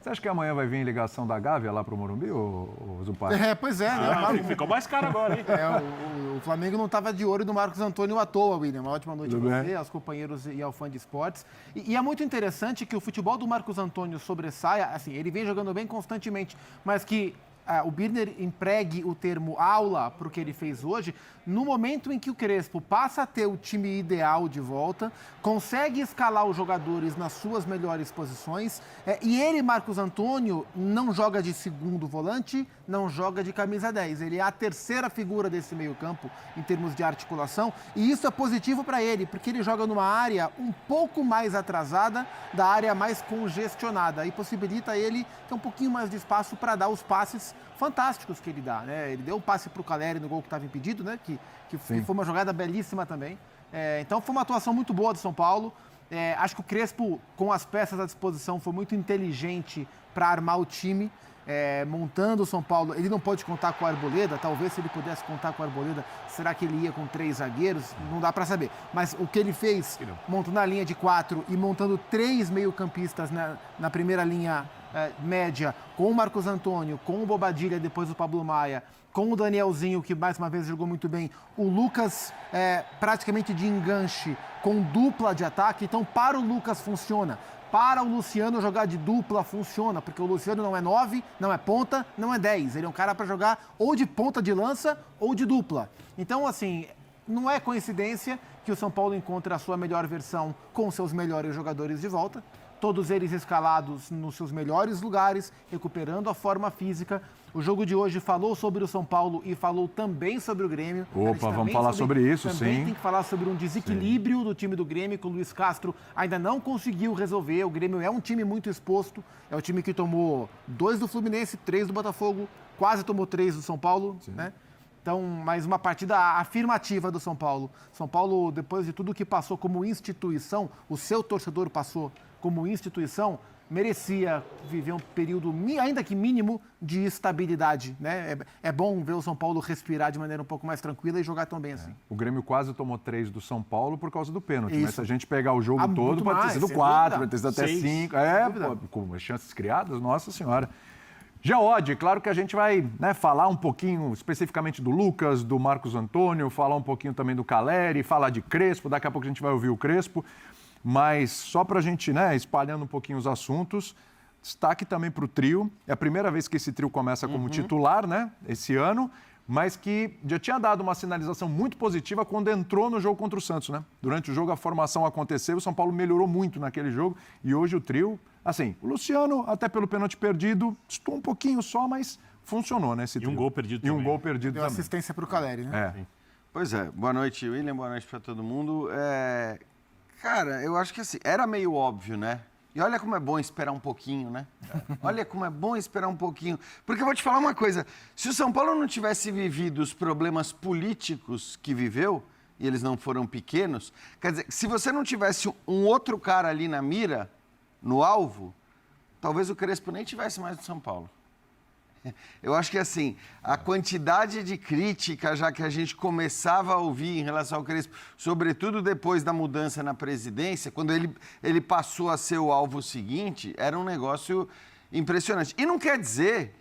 Você acha que amanhã vai vir ligação da Gávea lá pro Morumbi, ô Zupar? Pois é, né? Ficou mais caro agora, hein? O Flamengo não estava de olho no Marcos Antônio à toa, William. Uma ótima noite a você, bem? aos companheiros e ao fã de esportes. E é muito interessante que o futebol do Marcos Antônio sobressaia, assim, ele vem jogando bem constantemente, mas que o Birner empregue o termo aula para o que ele fez hoje, no momento em que o Crespo passa a ter o time ideal de volta, consegue escalar os jogadores nas suas melhores posições, e ele, Marcos Antônio, não joga de segundo volante, não joga de camisa 10. Ele é a terceira figura desse meio-campo em termos de articulação, e isso é positivo para ele, porque ele joga numa área um pouco mais atrasada da área mais congestionada, e possibilita ele ter um pouquinho mais de espaço para dar os passes fantásticos que ele dá, né? Ele deu um passe para o Caleri no gol que estava impedido, né? Que foi uma jogada belíssima também. Então foi uma atuação muito boa do São Paulo. Acho que o Crespo, com as peças à disposição, foi muito inteligente para armar o time. Montando o São Paulo, ele não pode contar com a Arboleda, talvez se ele pudesse contar com a Arboleda, será que ele ia com 3 zagueiros? Não dá para saber. Mas o que ele fez, montando a linha de 4 e montando 3 meio-campistas na primeira linha média, com o Marcos Antônio, com o Bobadilla, depois o Pablo Maia, com o Danielzinho, que mais uma vez jogou muito bem, o Lucas praticamente de enganche, com dupla de ataque, então para o Lucas funciona. Para o Luciano jogar de dupla funciona, porque o Luciano não é 9, não é ponta, não é 10. Ele é um cara para jogar ou de ponta de lança ou de dupla. Então, assim, não é coincidência que o São Paulo encontre a sua melhor versão com seus melhores jogadores de volta. Todos eles escalados nos seus melhores lugares, recuperando a forma física. O jogo de hoje falou sobre o São Paulo e falou também sobre o Grêmio. Opa, vamos falar sobre isso, também sim. Tem que falar sobre um desequilíbrio do time do Grêmio, que o Luiz Castro ainda não conseguiu resolver. O Grêmio é um time muito exposto, é o time que tomou 2 do Fluminense, 3 do Botafogo, quase tomou 3 do São Paulo, né? Então, mais uma partida afirmativa do São Paulo. São Paulo, depois de tudo que passou como instituição, o seu torcedor passou como instituição, merecia viver um período, ainda que mínimo, de estabilidade, né? É bom ver o São Paulo respirar de maneira um pouco mais tranquila e jogar tão bem assim. O Grêmio quase tomou 3 do São Paulo por causa do pênalti, Isso. mas se a gente pegar o jogo todo, pode ter sido 4, pode ter sido até 5. Com as chances criadas, nossa senhora. Geode, claro que a gente vai falar um pouquinho especificamente do Lucas, do Marcos Antônio, falar um pouquinho também do Caleri, falar de Crespo, daqui a pouco a gente vai ouvir o Crespo. Mas só para a gente, espalhando um pouquinho os assuntos, destaque também para o trio. É a primeira vez que esse trio começa como titular, esse ano, mas que já tinha dado uma sinalização muito positiva quando entrou no jogo contra o Santos, né? Durante o jogo a formação aconteceu, o São Paulo melhorou muito naquele jogo e hoje o trio, assim, o Luciano, até pelo pênalti perdido, estou um pouquinho só, mas funcionou, né? Esse trio. E um gol perdido também. E um gol perdido Deu também. Assistência para o Caleri, né? Pois é. Boa noite, William. Boa noite para todo mundo. Cara, eu acho que assim, era meio óbvio, né? E olha como é bom esperar um pouquinho, né? Olha como é bom esperar um pouquinho. Porque eu vou te falar uma coisa, se o São Paulo não tivesse vivido os problemas políticos que viveu, e eles não foram pequenos, quer dizer, se você não tivesse um outro cara ali na mira, no alvo, talvez o Crespo nem tivesse mais do São Paulo. Eu acho que assim, a quantidade de crítica já que a gente começava a ouvir em relação ao Crespo, sobretudo depois da mudança na presidência, quando ele passou a ser o alvo seguinte, era um negócio impressionante. E não quer dizer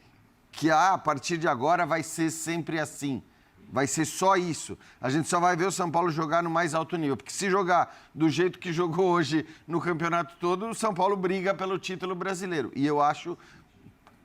que a partir de agora vai ser sempre assim, vai ser só isso. A gente só vai ver o São Paulo jogar no mais alto nível, porque se jogar do jeito que jogou hoje no campeonato todo, o São Paulo briga pelo título brasileiro. E eu acho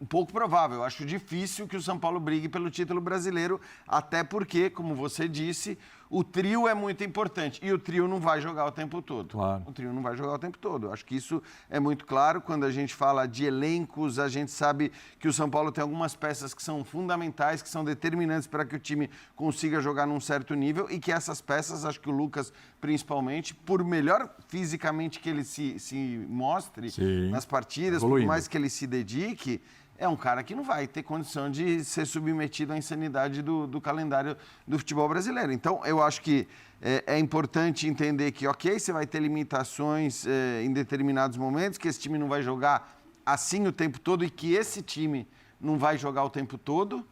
um pouco provável. Eu acho difícil que o São Paulo brigue pelo título brasileiro, até porque, como você disse, o trio é muito importante. E o trio não vai jogar o tempo todo. Claro. O trio não vai jogar o tempo todo. Eu acho que isso é muito claro. Quando a gente fala de elencos, a gente sabe que o São Paulo tem algumas peças que são fundamentais, que são determinantes para que o time consiga jogar num certo nível e que essas peças, acho que o Lucas, principalmente, por melhor fisicamente que ele se mostre nas partidas, por mais que ele se dedique, é um cara que não vai ter condição de ser submetido à insanidade do calendário do futebol brasileiro. Então, eu acho que é importante entender que, ok, você vai ter limitações em determinados momentos, que esse time não vai jogar assim o tempo todo e que esse time não vai jogar o tempo todo,